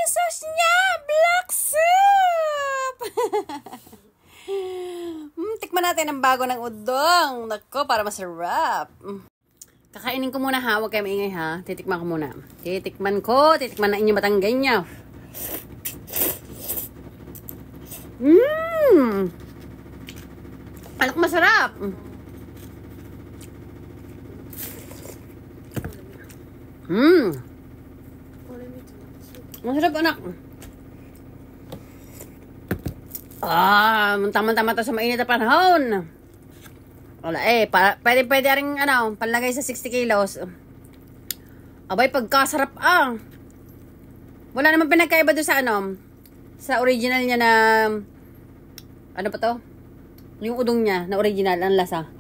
yung sauce niya! Black soup! Tikman natin ang bago ng udong. Nako, para masarap. Kakainin ko muna ha. Huwag kayo maingay ha. Titikman ko muna. Titikman na inyong batanggay niya. Anak, masarap. Masarap, anak. Tama-tama to sa mainit na panahon. Wala pwede rin panlagay sa 60 kilos. Abay, pagkasarap Wala naman pinagkaiba doon sa original niya na, ano pa to? Yung udong niya na original, ang lasa.